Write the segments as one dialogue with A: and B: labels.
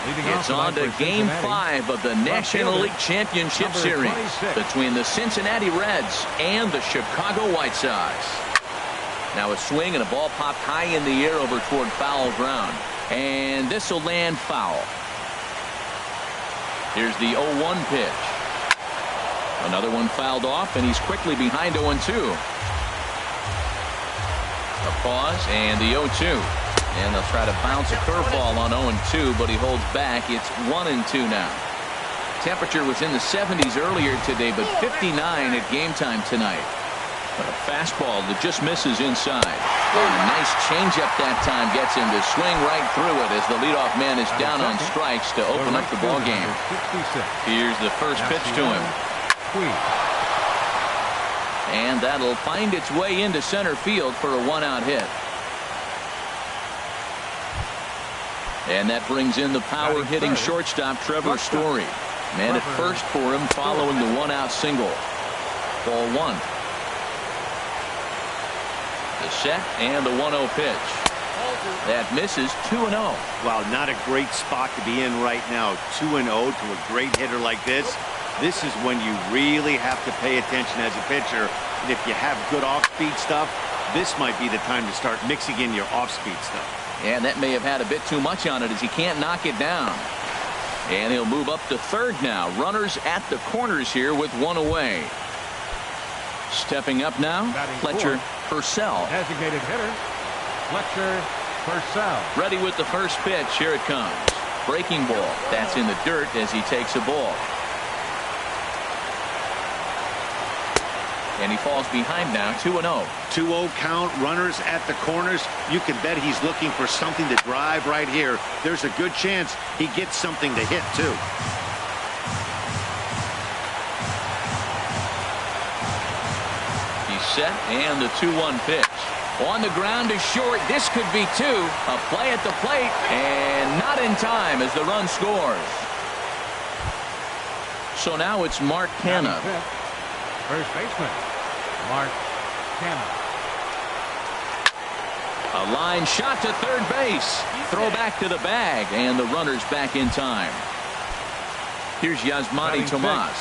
A: It's on to Game 5 of the National League Championship Series between the Cincinnati Reds and the Chicago White Sox. Now a swing and a ball popped high in the air over toward foul ground. And this will land foul. Here's the 0-1 pitch. Another one fouled off, and he's quickly behind 0-2. A pause and the 0-2. And they'll try to bounce a curveball on 0-2, but he holds back. It's 1-2 now. Temperature was in the 70s earlier today, but 59 at game time tonight. But a fastball that just misses inside. And a nice changeup that time gets him to swing right through it as the leadoff man is down on strikes to open up the ball game. Here's the first pitch to him. And that'll find its way into center field for a one-out hit. And that brings in the power-hitting shortstop Trevor Story. Man at first for him following the one-out single. Ball one. The set and the 1-0 pitch. That misses 2-0.
B: Wow, not a great spot to be in right now. 2-0 to a great hitter like this. This is when you really have to pay attention as a pitcher. And if you have good off-speed stuff, this might be the time to start mixing in your off-speed stuff.
A: And that may have had a bit too much on it as he can't knock it down. And he'll move up to third now. Runners at the corners here with one away. Stepping up now, Fletcher Purcell.
C: Designated hitter, Fletcher Purcell.
A: Ready with the first pitch. Here it comes. Breaking ball. That's in the dirt as he takes a ball. And he falls behind now, 2-0.
B: 2-0 count, runners at the corners. You can bet he's looking for something to drive right here. There's a good chance he gets something to hit, too.
A: He's set, and the 2-1 pitch. On the ground is short. This could be two. A play at the plate, and not in time as the run scores. So now it's Mark Canha.
C: First baseman, Mark Canha.
A: A line shot to third base. Throw back to the bag, and the runner's back in time. Here's Yasmani Tomas.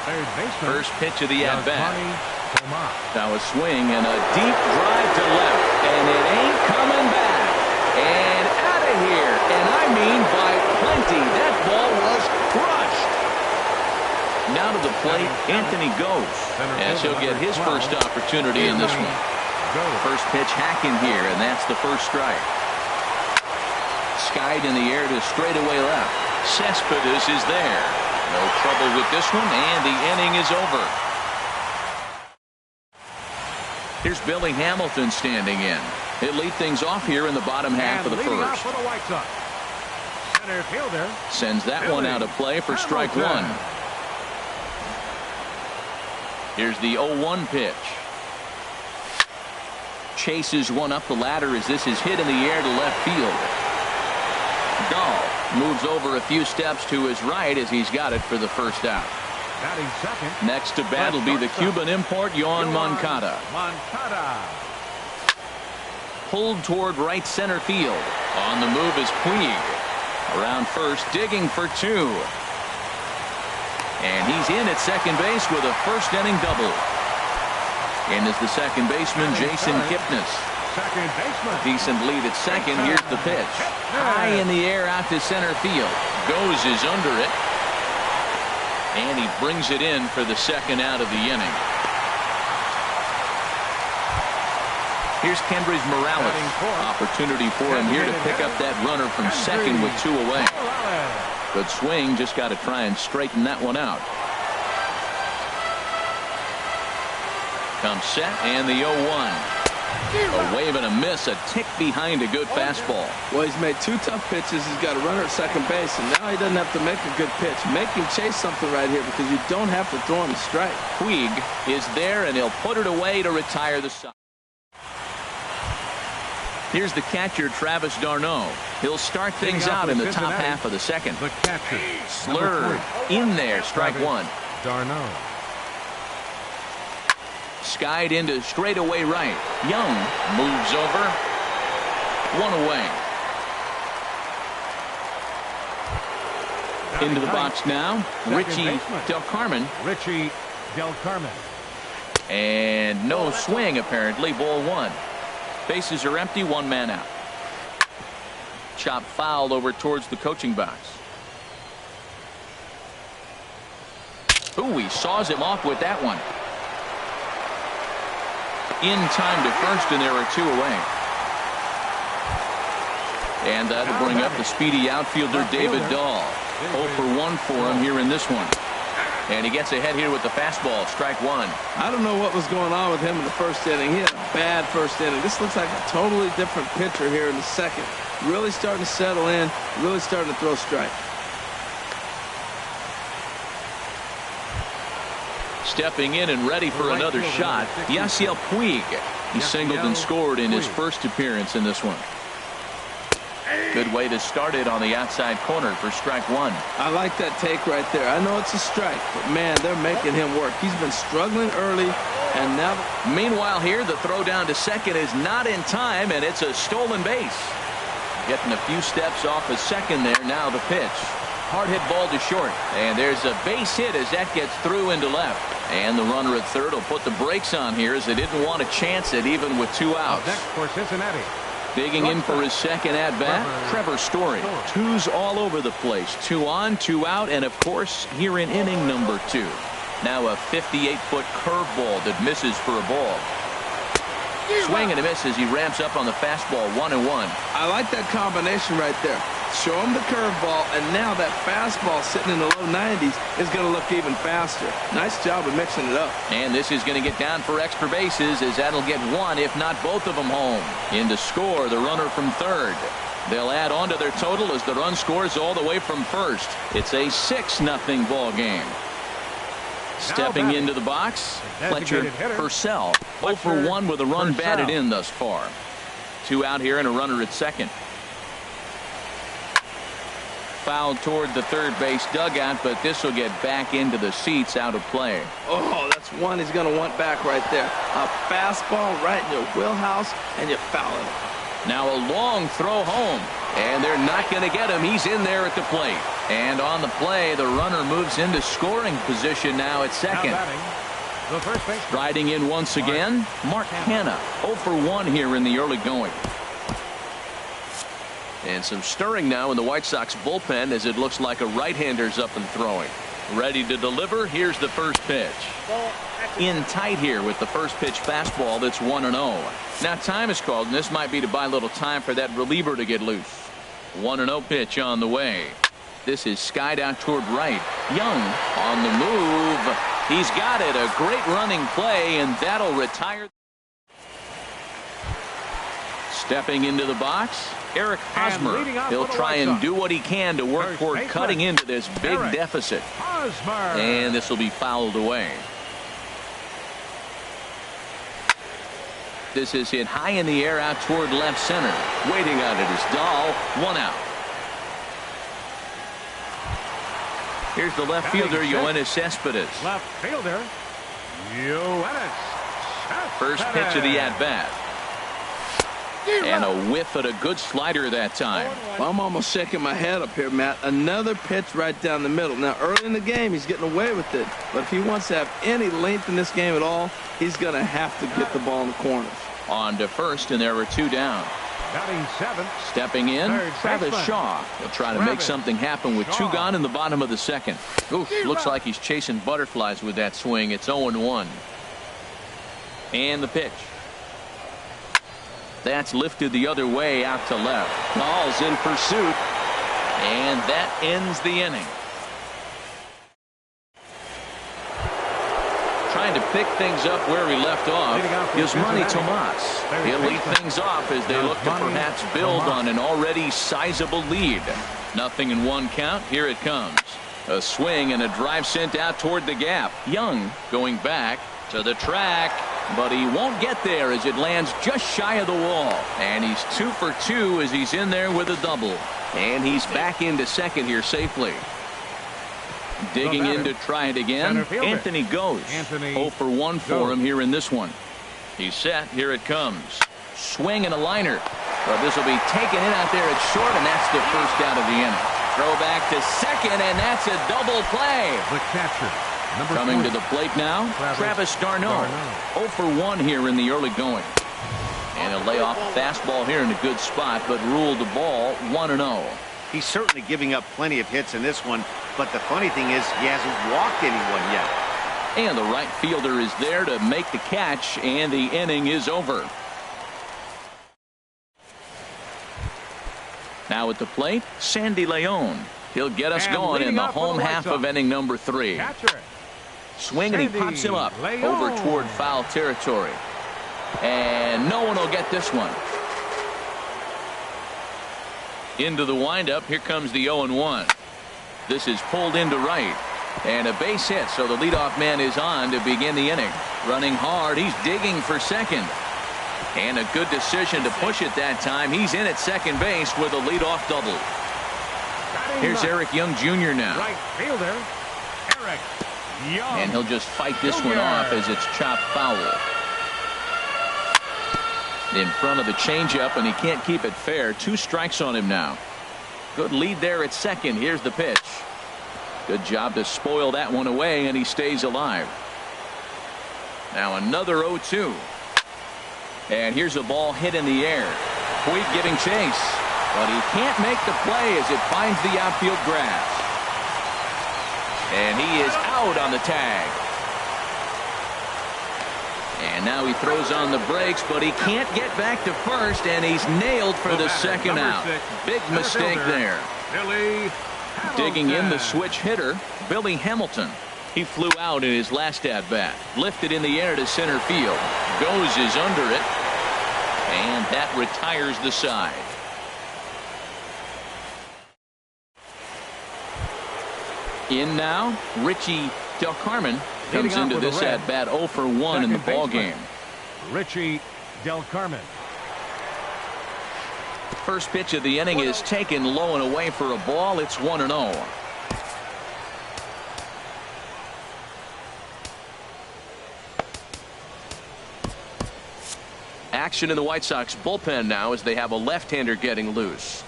C: Third baseman.
A: First pitch of the at-bat.
C: Tomas.
A: Now a swing and a deep drive to left, and it ain't coming back. And out of here, and I mean by plenty. That ball was crushed. Now to the plate, Anthony goes, as he'll get his first opportunity in this one. First pitch hacking here, and that's the first strike. Skied in the air to straightaway left. Cespedes is there. No trouble with this one, and the inning is over. Here's Billy Hamilton standing in. He'll lead things off here in the bottom half of the first.
C: Center fielder
A: sends that one out of play for strike one. Here's the 0-1 pitch. Chases one up the ladder as this is hit in the air to left field. Dahl moves over a few steps to his right as he's got it for the first out. Next to bat will be the Cuban import, Yoan Moncada. Pulled toward right center field. On the move is Puig. Around first, digging for two. And he's in at second base with a first inning double. In is the second baseman, Jason Kipnis.
C: Second baseman.
A: Decent lead at second. Here's the pitch. High in the air out to center field. Goes is under it. And he brings it in for the second out of the inning. Here's Kendrys Morales. Opportunity for him here to pick up that runner from second with two away. Good swing, just got to try and straighten that one out. Comes set, and the 0-1. A wave and a miss, a tick behind a good fastball.
D: Well, he's made two tough pitches. He's got a runner at second base, and now he doesn't have to make a good pitch. Make him chase something right here because you don't have to throw him a strike.
A: Puig is there, and he'll put it away to retire the side. Here's the catcher, Travis d'Arnaud. He'll start things out in the top half of the second.
C: The catcher,
A: slurred in there, strike one.
C: d'Arnaud.
A: Skied into straightaway right. Young moves over. One away. Into the box now, Richie Del Carmen.
C: Richie Del Carmen.
A: And no swing, apparently. Ball one. Bases are empty, one man out. Chop fouled over towards the coaching box. Ooh, he saws him off with that one. In time to first, and there are two away. And that'll bring up the speedy outfielder David Dahl. 0 for 1 for him here in this one. And he gets ahead here with the fastball. Strike one.
D: I don't know what was going on with him in the first inning. He had a bad first inning. This looks like a totally different pitcher here in the second. Really starting to settle in. Really starting to throw strike.
A: Stepping in and ready for another shot, Yasiel Puig. He singled and scored in his first appearance in this one. Good way to start it on the outside corner for strike one.
D: I like that take right there. I know it's a strike, but man, they're making him work. He's been struggling early, and now.
A: Meanwhile here, the throw down to second is not in time, and it's a stolen base. Getting a few steps off a second there. Now the pitch. Hard hit ball to short, and there's a base hit as that gets through into left. And the runner at third will put the brakes on here as they didn't want to chance it even with two outs.
C: Next for Cincinnati.
A: Digging in for his second at-bat, Trevor Story. Twos all over the place. 2 on, 2 out, and of course here in inning number 2. Now a 58-foot curveball that misses for a ball. Swing and a miss as he ramps up on the fastball. 1-1.
D: I like that combination right there. Show him the curveball, and now that fastball sitting in the low 90s is going to look even faster. Nice job of mixing it up.
A: And this is going to get down for extra bases as that'll get one, if not both of them, home. In to score, the runner from third. They'll add on to their total as the run scores all the way from first. It's a 6-0 ball game. Stepping into the box, Fletcher Purcell. 0 for 1 with a run batted in thus far. 2 out here and a runner at second. Foul toward the third base dugout, but this will get back into the seats, out of play.
D: Oh, that's one he's going to want back right there. A fastball right in your wheelhouse, and you foul it.
A: Now a long throw home, and they're not going to get him. He's in there at the plate. And on the play, the runner moves into scoring position now at second.
C: The first base.
A: Riding in once again, Mark Hanna. 0 for 1 here in the early going. And some stirring now in the White Sox bullpen as it looks like a right-hander's up and throwing. Ready to deliver. Here's the first pitch. In tight here with the first pitch fastball that's 1-0. Now time is called, and this might be to buy a little time for that reliever to get loose. 1-0 pitch on the way. This is skied out toward right. Young on the move. He's got it. A great running play, and that'll retire. Stepping into the box, Eric Hosmer. He'll try and do what he can to work toward cutting into this big deficit. And this will be fouled away. This is hit high in the air out toward left center. Waiting on it is Dahl. 1 out. Here's the left fielder, Yoenis Cespedes.
C: Left fielder, Yoenis.
A: First pitch of the at-bat. And a whiff at a good slider that time.
D: Well, I'm almost shaking my head up here, Matt. Another pitch right down the middle. Now, early in the game, he's getting away with it. But if he wants to have any length in this game at all, he's going to have to get the ball in the corners.
A: On to first, and there are 2 down.
C: Batting seventh.
A: Stepping in, Travis Shaw. He'll try to make something happen with 2 gone in the bottom of the second. Oof, looks like he's chasing butterflies with that swing. It's 0-1. And the pitch. That's lifted the other way out to left. Ball's in pursuit. And that ends the inning. Trying to pick things up where he left off is Yasmani Tomas. He'll lead things off as they look to perhaps build on an already sizable lead. 0-1 count. Here it comes. A swing and a drive sent out toward the gap. Young going back to the track, but he won't get there as it lands just shy of the wall. And he's 2 for 2 as he's in there with a double. And he's back into second here safely. Digging in to try it again. Anthony goes. 0 for 1 for him here in this one. He's set. Here it comes. Swing and a liner. But this will be taken in out there at short, and that's the first out of the inning. Throw back to second. second, and that's a double play.
C: The catcher, number
A: Coming
C: 40.
A: to the plate now, Travis d'Arnaud. 0 for 1 here in the early going. And he'll lay off a fastball here in a good spot, but ruled the ball 1-0.
B: He's certainly giving up plenty of hits in this one, but the funny thing is he hasn't walked anyone yet.
A: And the right fielder is there to make the catch, and the inning is over. Now at the plate, Sandy Leon. He'll get us going in the home half of inning number 3.
C: Catcher.
A: Swing, and he pops him up over toward foul territory. And no one will get this one. Into the windup, here comes the 0-1. This is pulled into right. And a base hit, so the leadoff man is on to begin the inning. Running hard, he's digging for second. And a good decision to push it that time. He's in at second base with a leadoff double. Here's Eric Young Jr. now.
C: Right fielder, Eric Young.
A: And he'll just fight this one off as it's chopped foul. In front of the changeup, and he can't keep it fair. 2 strikes on him now. Good lead there at second. Here's the pitch. Good job to spoil that one away, and he stays alive. Now another 0-2. And here's a ball hit in the air. Puig giving chase, but he can't make the play as it finds the outfield grass. And he is out on the tag. And now he throws on the brakes, but he can't get back to first, and he's nailed for the second out. Big mistake there.
C: Billy
A: Digging in the switch hitter, Billy Hamilton. He flew out in his last at-bat. Lifted in the air to center field. Goes is under it. And that retires the side. In now, Richie Del Carmen comes into this at-bat 0 for 1 in the ball game.
C: Richie Del Carmen.
A: First pitch of the inning is taken low and away for a ball. It's 1-0. Action in the White Sox bullpen now as they have a left-hander getting loose.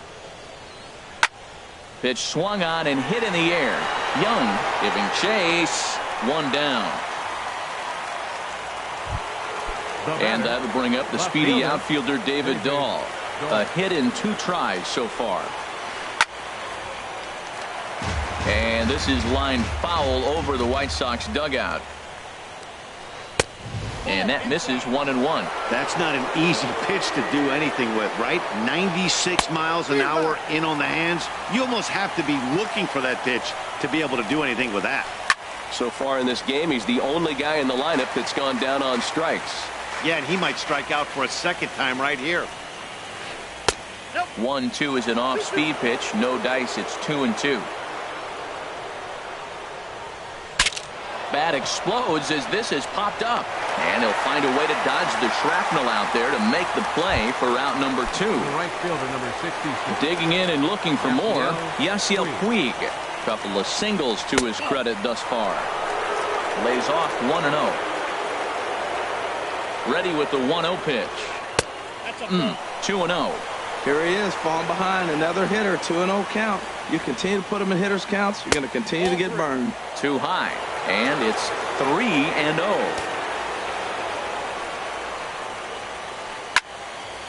A: Pitch swung on and hit in the air. Young giving chase. 1 down. And that'll bring up the speedy outfielder David Dahl. A hit in 2 tries so far. And this is lined foul over the White Sox dugout. And that misses 1-1.
B: That's not an easy pitch to do anything with, right? 96 miles an hour in on the hands. You almost have to be looking for that pitch to be able to do anything with that.
E: So far in this game, he's the only guy in the lineup that's gone down on strikes.
B: Yeah, and he might strike out for a second time right here.
A: 1-2 is an off-speed pitch. No dice. It's 2-2. Bat explodes as this has popped up. And he'll find a way to dodge the shrapnel out there to make the play for route number 2.
C: Right fielder number 66.
A: Digging in and looking for more, Yasiel Puig. Couple of singles to his credit thus far. Lays off 1-0. Ready with the 1-0 pitch. 2-0.
D: Here he is, falling behind. Another hitter, 2-0 count. You continue to put him in hitters counts, you're going to continue to get burned.
A: Too high. And it's 3-0.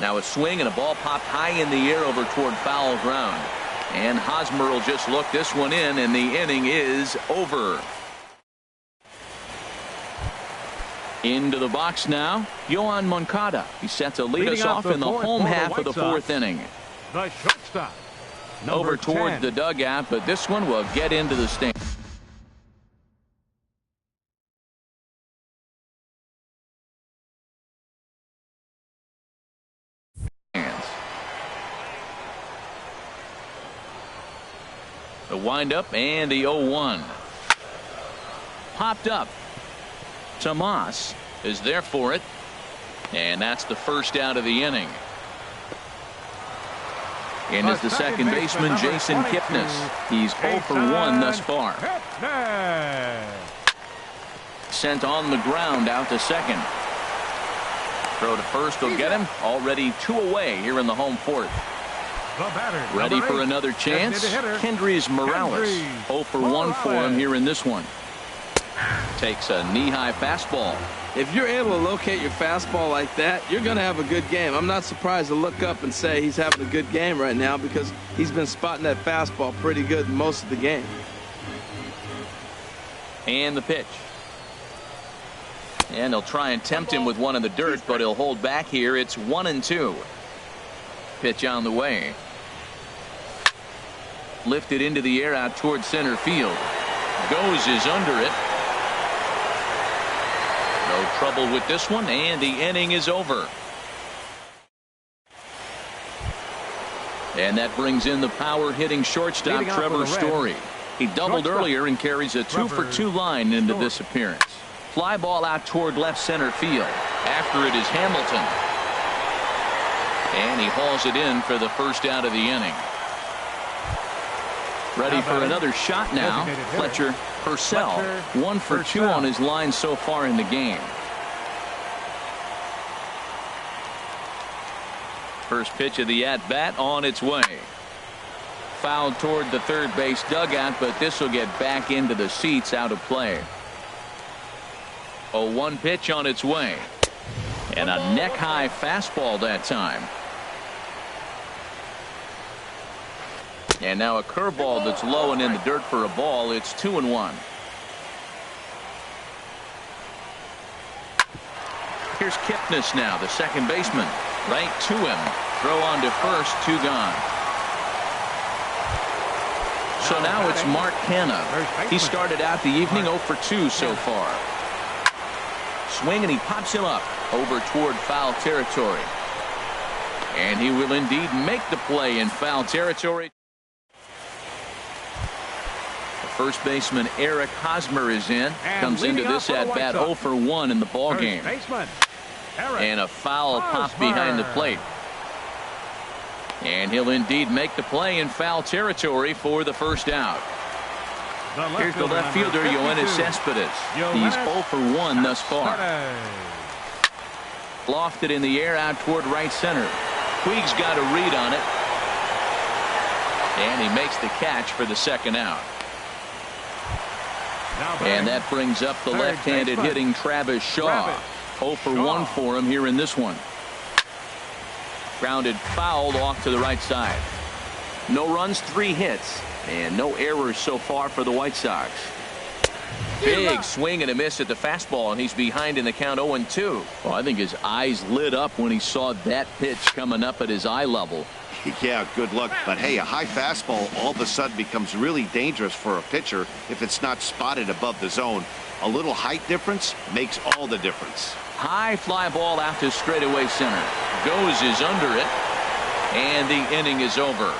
A: Now a swing and a ball popped high in the air over toward foul ground. And Hosmer will just look this one in, and the inning is over. Into the box now, Yohan Moncada. He's set to lead us off in the home half of the 4th inning.
C: The shortstop.
A: Over towards the dugout, but this one will get into the stand. The windup and the 0-1. Popped up. Tomas is there for it. And that's the first out of the inning. In is the second baseman, Jason Kipnis. He's 0 for 1 thus far. Sent on the ground out to second. Throw to first will get him. Already 2 away here in the home 4th.
C: The batter,
A: Ready
C: number
A: for
C: 8,
A: another chance?
C: designated hitter,
A: Kendrys Morales.
C: Kendrys
A: 0 for 1 for him
C: Morales.
A: here in this one. Takes a knee-high fastball.
D: If you're able to locate your fastball like that, you're going to have a good game. I'm not surprised to look up and say he's having a good game right now because he's been spotting that fastball pretty good most of the game.
A: And the pitch. And they'll try and tempt him with one in the dirt, but he'll hold back here. It's 1-2. Pitch on the way. Lifted into the air out toward center field. Goes is under it. No trouble with this one, and the inning is over. And that brings in the power-hitting shortstop,
C: Leading off
A: Trevor
C: with a red.
A: Story. He doubled
C: Shortstop.
A: earlier and carries a 2-for-2 line into this appearance. Fly ball out toward left center field. After it is Hamilton. And he hauls it in for the first out of the inning. Ready for another shot now.
C: Designated hitter.
A: Fletcher Purcell.
C: Fletcher
A: 1 for 2
C: Purcell.
A: on his line so far in the game. First pitch of the at-bat on its way. Fouled toward the third base dugout, but this will get back into the seats, out of play. 0-1 pitch on its way. And a neck-high fastball that time. And now a curveball that's low and in the dirt for a ball. It's 2-1. Here's Kipnis now, the second baseman. Right to him. Throw on to first, 2 gone. So now it's Mark Hanna. He started out the evening 0 for 2 so far. Swing and he pops him up over toward foul territory. And he will indeed make the play in foul territory. First baseman Eric Hosmer is in. Comes into this at bat 0 for 1 in the ball game. And a foul pop behind the plate. And he'll indeed make the play in foul territory for the first out. Here's the left fielder, Yoenis Cespedes. He's 0 for 1 thus far. Lofted in the air out toward right center. Puig's got a read on it. And he makes the catch for the second out. And that brings up the left-handed hitting Travis Shaw. 0 for 1 for him here in this one. Grounded fouled off to the right side. No runs, 3 hits, and no errors so far for the White Sox. Big swing and a miss at the fastball, and he's behind in the count 0-2. Well, I think his eyes lit up when he saw that pitch coming up at his eye level.
B: Yeah, good luck. But hey, a high fastball all of a sudden becomes really dangerous for a pitcher if it's not spotted above the zone. A little height difference makes all the difference.
A: High fly ball out to straightaway center. Goes is under it. And the inning is over.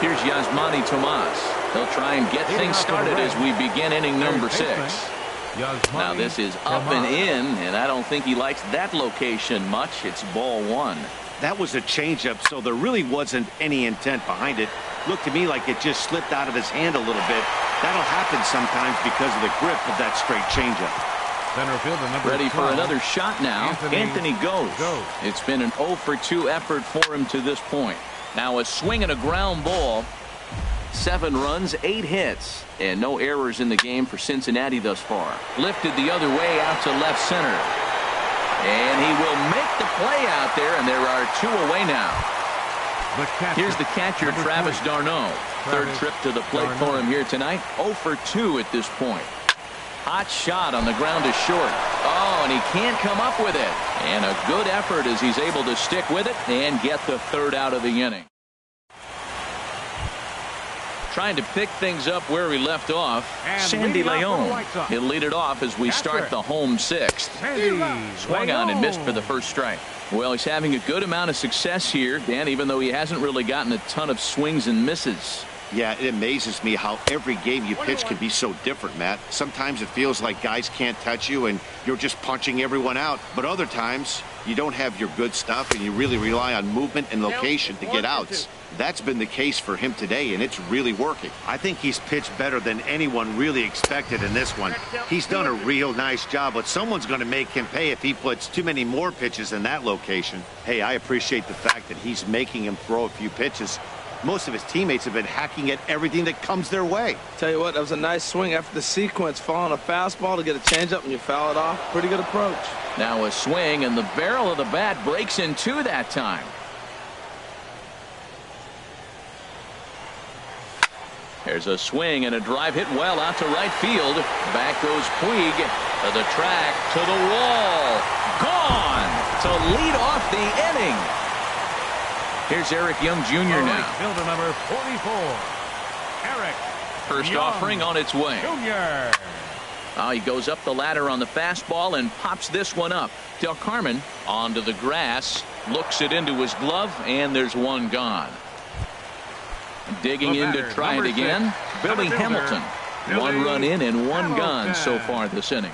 A: Here's Yasmani Tomas. They'll try and get things started as we begin inning number 6. Now this is up and in, and I don't think he likes that location much. It's ball 1.
B: That was a changeup, so there really wasn't any intent behind it. Looked to me like it just slipped out of his hand a little bit. That'll happen sometimes because of the grip of that straight changeup.
C: Center fielder number
A: Ready for
C: 12.
A: another shot now. Anthony goes. It's been an 0 for 2 effort for him to this point. Now a swing and a ground ball. 7 runs, 8 hits, and no errors in the game for Cincinnati thus far. Lifted the other way out to left center. And he will make the play out there, and there are 2 away now. Here's the catcher, Travis d'Arnaud. Third trip to the plate for him here tonight. 0 for 2 at this point. Hot shot on the ground is short. Oh, and he can't come up with it. And a good effort as he's able to stick with it and get the third out of the inning. Trying to pick things up where we left off. Sandy Leon. He'll lead it off as we start the home 6th. Swung on and missed for the first strike. Well, he's having a good amount of success here, Dan, even though he hasn't really gotten a ton of swings and misses.
B: Yeah, it amazes me how every game you pitch can be so different, Matt. Sometimes it feels like guys can't touch you and you're just punching everyone out. But other times, you don't have your good stuff and you really rely on movement and location to get outs. That's been the case for him today, and it's really working. I think he's pitched better than anyone really expected in this one. He's done a real nice job, but someone's going to make him pay if he puts too many more pitches in that location. Hey, I appreciate the fact that he's making him throw a few pitches. Most of his teammates have been hacking at everything that comes their way.
D: Tell you what, that was a nice swing after the sequence. Following a fastball to get a changeup and you foul it off. Pretty good approach.
A: Now a swing, and the barrel of the bat breaks in two that time. There's a swing and a drive hit well out to right field. Back goes Puig to the track, to the wall. Gone to lead off the inning. Here's Eric Young Jr. now.
C: Fielder number 44, Eric
A: First
C: Young
A: offering on its way.
C: Jr.
A: He goes up the ladder on the fastball and pops this one up. Del Carmen onto the grass, looks it into his glove, and there's one gone. Digging in to try it again, Billy Hamilton. One run in and one gone so far this inning.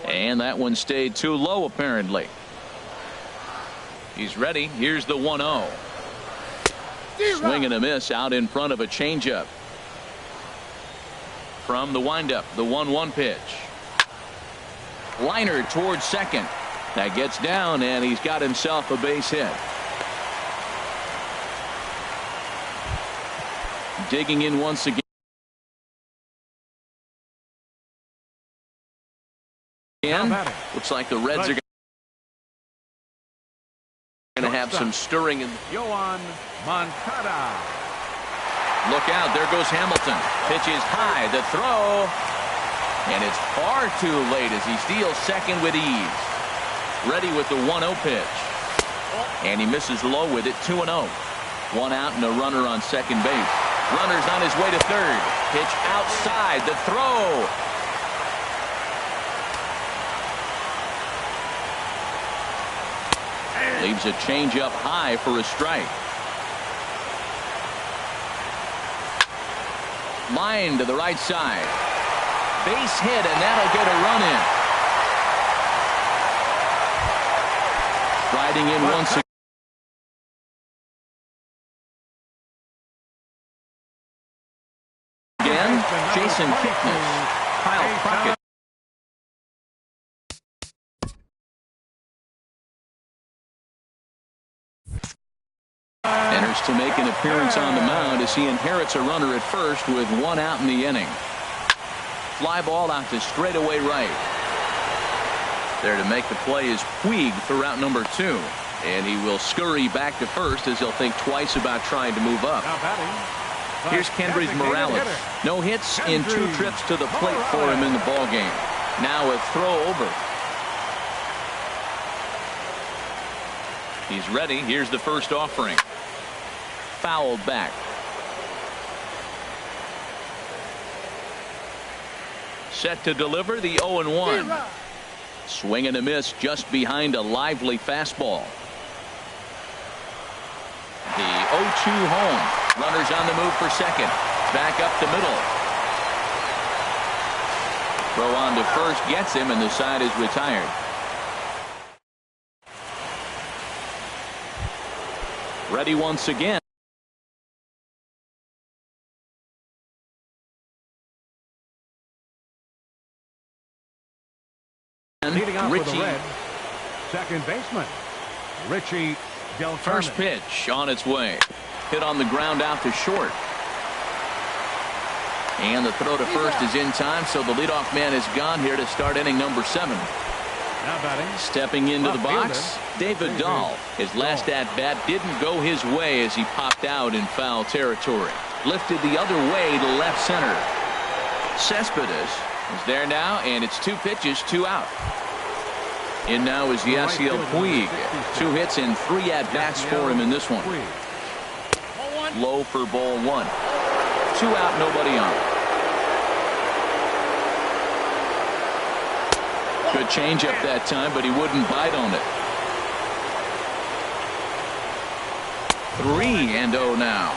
A: And that one stayed too low apparently. He's ready. Here's the 1-0. Swing and a miss out in front of a changeup. From the windup, the 1-1 pitch. Liner towards second. That gets down, and he's got himself a base hit. Digging in once again. Looks like the Reds are going to have some stirring.
C: Yoan Moncada.
A: Look out, there goes Hamilton. Pitch is high, the throw, and it's far too late as he steals second with ease. Ready with the 1-0 pitch, and he misses low with it. 2-0. One out and a runner on second base. Runner's on his way to third. Pitch outside, the throw. Leaves a changeup high for a strike. Line to the right side. Base hit, and that'll get a run in. Riding in once again. Jason Kipnis. Kyle Crockett. Enters to make an appearance on the mound as he inherits a runner at first with one out in the inning. Fly ball out to straightaway right. There to make the play is Puig for route number 2. And he will scurry back to first as he'll think twice about trying to move up. Here's Kendrys Morales. No hits in 2 trips to the plate for him in the ballgame. Now a throw over. He's ready. Here's the first offering. Fouled back. Set to deliver the 0-1. Swing and a miss just behind a lively fastball. The 0-2 home. Runners on the move for second. Back up the middle. Throw on to first gets him, and the side is retired. Ready once again.
C: Leading off
A: Richie.
C: for the Reds, second baseman, Richie Del Carmen.
A: First pitch on its way. Hit on the ground out to short. And the throw to first is in time, so the leadoff man is gone here to start inning number 7.
C: Now batting.
A: Stepping into the box, David Dahl. His last at-bat didn't go his way as he popped out in foul territory. Lifted the other way to left center. Cespedes is there now, and it's 2 pitches, 2 out. In now is Yasiel Puig. 2 hits and 3 at-bats for him in this one. Low for ball 1. 2 out, nobody on. Good changeup that time, but he wouldn't bite on it. 3-0 now.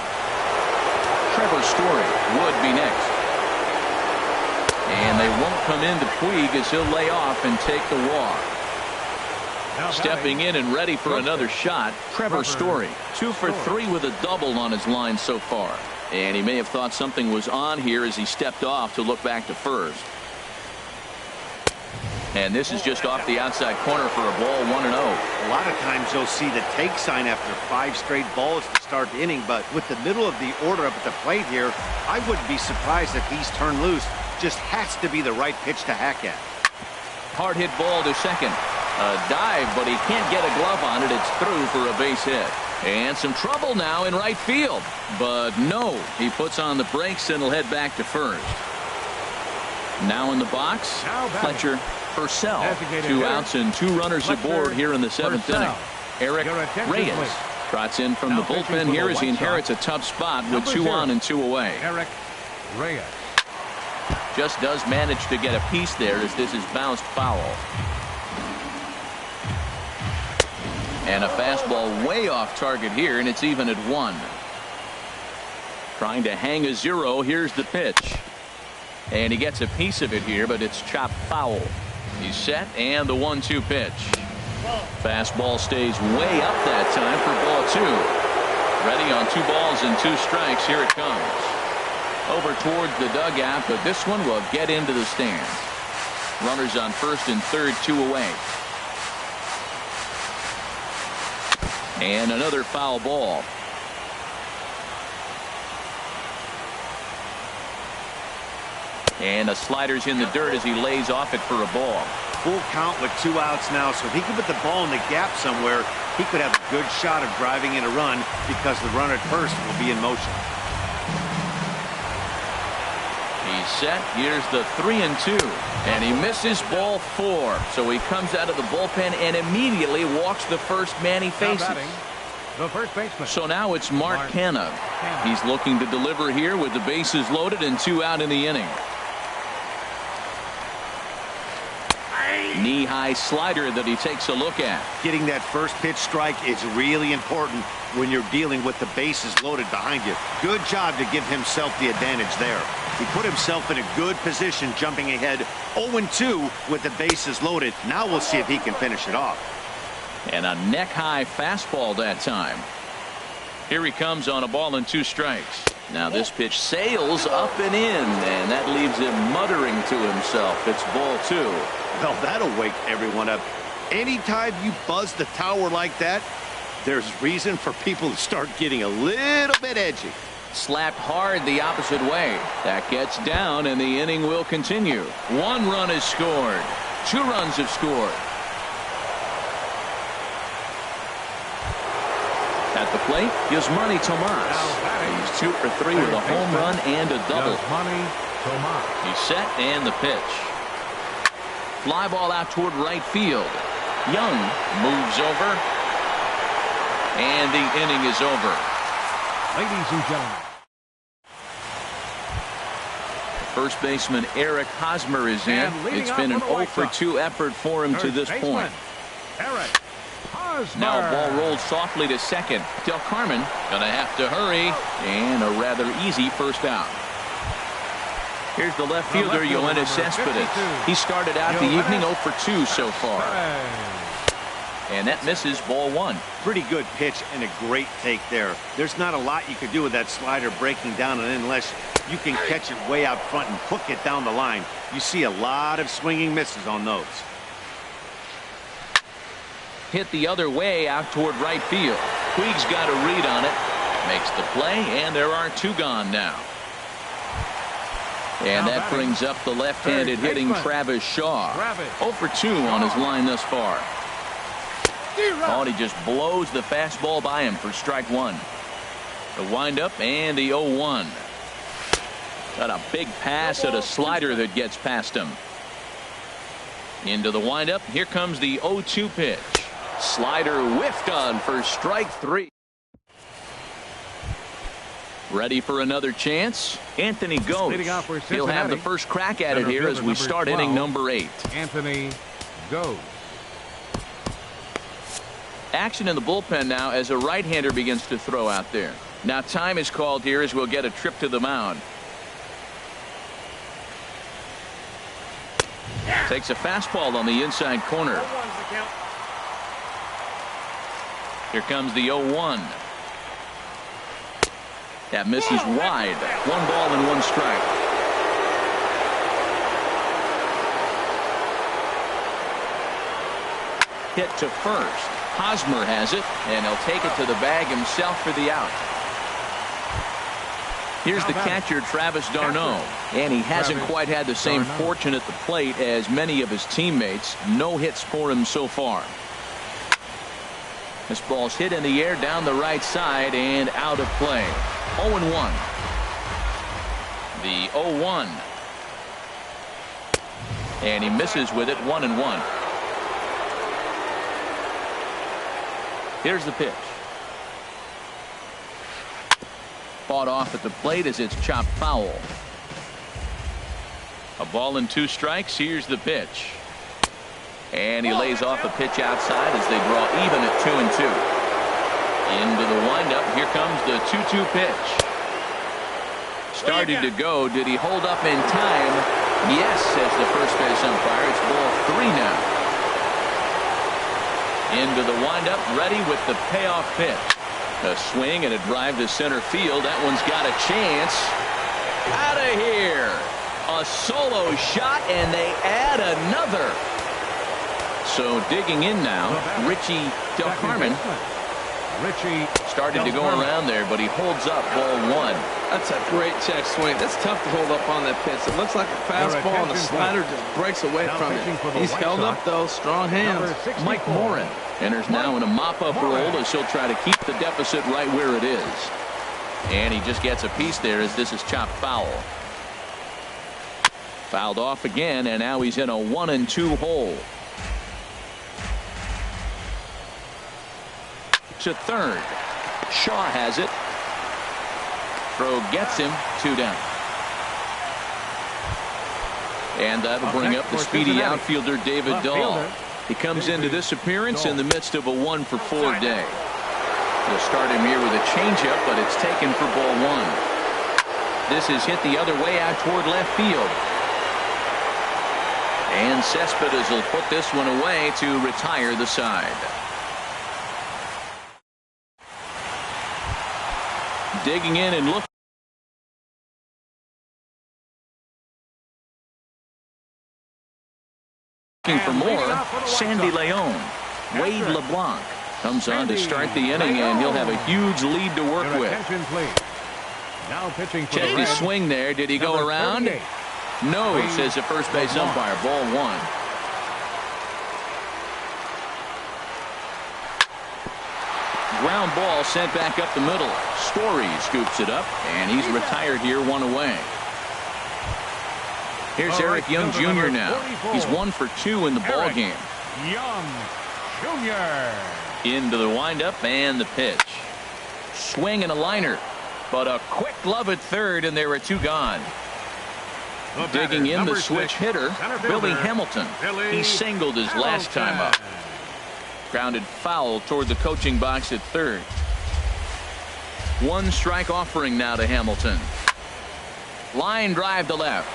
A: Trevor Story would be next. And they won't come into Puig as he'll lay off and take the walk. Stepping in and ready for another shot, Trevor Story. 2 for 3 with a double on his line so far. And he may have thought something was on here as he stepped off to look back to first. And this is just off the outside corner for a ball, 1-0.
B: A lot of times you'll see the take sign after 5 straight balls to start the inning, but with the middle of the order up at the plate here, I wouldn't be surprised if he's turned loose. Just has to be the right pitch to hack at.
A: Hard hit ball to second. A dive, but he can't get a glove on it. It's through for a base hit. And some trouble now in right field. But no, he puts on the brakes and will head back to first. Now in the box, Fletcher Purcell. 2 outs and 2 runners aboard here in the 7th inning. Eric Reyes trots in from the bullpen here as he inherits a tough spot with 2 on and 2 away.
C: Eric Reyes.
A: Just does manage to get a piece there as this is bounced foul. And a fastball way off target here, and it's even at 1. Trying to hang a 0. Here's the pitch. And he gets a piece of it here, but it's chopped foul. He's set, and the 1-2 pitch. Fastball stays way up that time for ball 2. Ready on 2 balls and 2 strikes. Here it comes. Over towards the dugout, but this one will get into the stands. Runners on first and third, 2 away. And another foul ball. And a slider's in the dirt as he lays off it for a ball.
B: Full count with 2 outs now, so if he can put the ball in the gap somewhere, he could have a good shot of driving in a run because the runner at first will be in motion.
A: He's set. Here's the 3-2. And he misses ball 4. So he comes out of the bullpen and immediately walks the first man he faces.
C: The first baseman.
A: So now it's Mark Canha. He's looking to deliver here with the bases loaded and 2 out in the inning. Knee-high slider that he takes a look at.
B: Getting that first pitch strike is really important when you're dealing with the bases loaded behind you. Good job to give himself the advantage there. He put himself in a good position jumping ahead 0-2 with the bases loaded. Now we'll see if he can finish it off.
A: And a neck-high fastball that time. Here he comes on a ball and 2 strikes. Now this pitch sails up and in, and that leaves him muttering to himself. It's ball 2.
B: Well, that'll wake everyone up. Anytime you buzz the tower like that, there's reason for people to start getting a little bit edgy.
A: Slapped hard the opposite way. That gets down, and the inning will continue. 1 run is scored. 2 runs have scored. At the plate, Yasmani Tomas. He's 2 for 3 with a home run and a double. He's set, and the pitch. Fly ball out toward right field. Young moves over, and the inning is over.
C: Ladies and gentlemen.
A: First baseman Eric Hosmer is in. It's been an 0 for 2 effort for him to this point.
C: Eric Hosmer.
A: Now ball rolled softly to second. Del Carmen gonna have to hurry, and a rather easy first out. Here's the left fielder, Yoenis Cespedes. He started out the evening 0 for 2 so far. And that misses ball 1.
B: Pretty good pitch and a great take there. There's not a lot you could do with that slider breaking down, and unless you can catch it way out front and hook it down the line. You see a lot of swinging misses on those.
A: Hit the other way out toward right field. Puig's got a read on it. Makes the play, and there are 2 gone now. And that brings up the left-handed hitting Travis Shaw. 0 for 2 on his line thus far. Oh, and he just blows the fastball by him for strike 1. The windup and the 0-1. Got a big pass at a slider that gets past him. Into the windup. Here comes the 0-2 pitch. Slider whiffed on for strike 3. Ready for another chance? Anthony goes. He'll have the first crack at it here as we start inning number 8.
C: Anthony goes.
A: Action in the bullpen now as a right-hander begins to throw out there. Now time is called here as we'll get a trip to the mound. Takes a fastball on the inside corner. Here comes the 0-1. That misses wide. 1 ball and 1 strike. Hit to first. Hosmer has it, and he'll take it to the bag himself for the out. Here's the catcher, Travis d'Arnaud, and he hasn't quite had the same fortune at the plate as many of his teammates. No hits for him so far. This ball's hit in the air down the right side and out of play. 0-1. The 0-1. And he misses with it. 1-1. Here's the pitch. Fought off at the plate as it's chopped foul. A ball and 2 strikes. Here's the pitch. And he lays off a pitch outside as they draw even at 2-2. Into the windup. Here comes the 2-2 pitch. Started to go. Did he hold up in time? Yes, says the first base umpire. It's ball 3 now. Into the windup. Ready with the payoff pitch. A swing and a drive to center field. That one's got a chance. Out of here. A solo shot, and they add another. So digging in now, Richie Del Carmen. Started to go around there, but he holds up ball 1.
D: That's a great check swing. That's tough to hold up on that pitch. It looks like a fastball, and the slider just breaks away from it. He's held up, though. Strong hands.
A: Mike Morin enters now in a mop-up role as he'll try to keep the deficit right where it is. And he just gets a piece there as this is chopped foul. Fouled off again, and now he's in a 1-2 hole. To third. Shaw has it. Throw gets him. 2 down. And that'll bring up the speedy outfielder David Dahl. He comes into this appearance in the midst of a 1-for-4 day. He'll start him here with a changeup, but it's taken for ball 1. This is hit the other way out toward left field. And Cespedes will put this one away to retire the side. Digging in and looking for more, Sandy Leon. Wade LeBlanc comes on to start the inning, and he'll have a huge lead to work with. Check his swing there. Did he go around? No, says the first base umpire. Ball 1. Ground ball sent back up the middle. Story scoops it up, and he's retired here 1 away. Here's Eric Young Jr. now. He's 1 for 2 in the ball game.
C: Young Jr.
A: Into the windup and the pitch. Swing and a liner, but a quick glove at third, and there are 2 gone. Digging in the switch hitter, Billy Hamilton. He singled his last time up. Grounded foul toward the coaching box at third. 1 strike offering now to Hamilton. Line drive to left.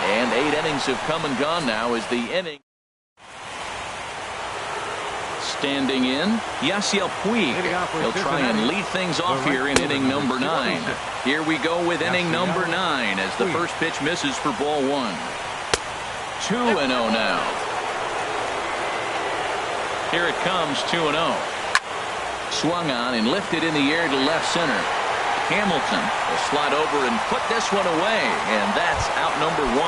A: And 8 innings have come and gone now as the inning. Standing in, Yasiel Puig. He'll try and lead things off here in inning number 9. Here we go with inning number 9 as the first pitch misses for ball 1. 2-0 now. Here it comes, 2-0. Swung on and lifted in the air to left center. Hamilton will slide over and put this one away, and that's out number 1.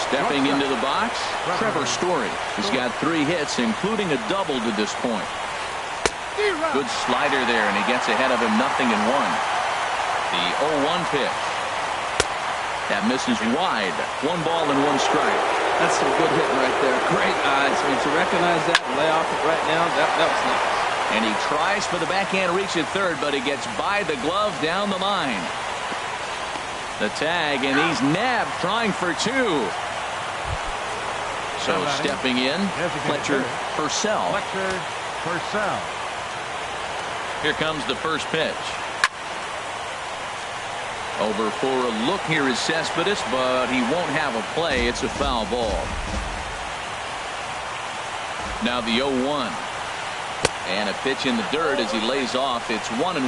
A: Stepping into the box, Trevor Story. He's got 3 hits, including a double to this point. Good slider there, and he gets ahead of him, 0-1. The 0-1 pitch. That misses wide. 1 ball and 1 strike.
D: That's some good hitting right there. Great eyes. I mean, to recognize that and lay off it right now, that was nice.
A: And he tries for the backhand reach at third, but he gets by the glove down the line. The tag, and he's nabbed, trying for 2. So stepping in, Fletcher Purcell. Here comes the first pitch. Over for a look here is Cespedes, but he won't have a play. It's a foul ball. Now the 0-1. And a pitch in the dirt as he lays off. It's 1-1.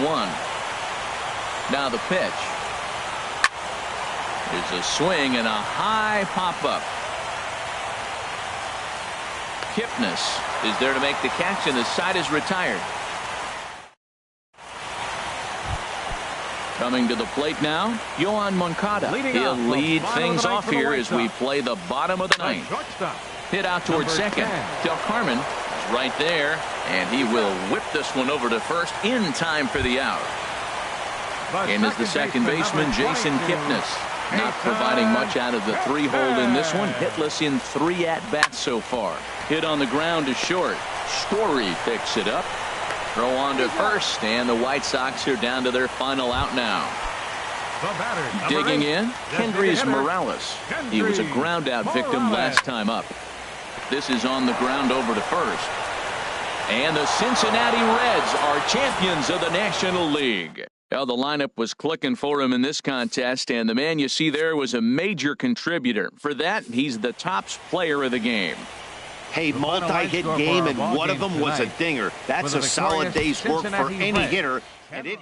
A: Now the pitch. There's a swing and a high pop-up. Kipnis is there to make the catch, and the side is retired. Coming to the plate now, Yohan Moncada. He'll lead things off here as we play the bottom of the ninth. Hit out towards second. Del Carmen is right there, and he will whip this one over to first in time for the out. In is the second baseman, Jason Kipnis. Not providing much out of the 3-hole in this one. Hitless in 3 at-bats so far. Hit on the ground to short. Story picks it up. Throw on to first, and the White Sox are down to their final out now. Digging in, Kendrys Morales. He was a ground-out victim last time up. This is on the ground over to first. And the Cincinnati Reds are champions of the National League. Well, the lineup was clicking for him in this contest, and the man you see there was a major contributor. For that, he's the top player of the game.
B: Hey, multi-hit game, and one of them was a dinger. That's a solid day's work for any hitter. And it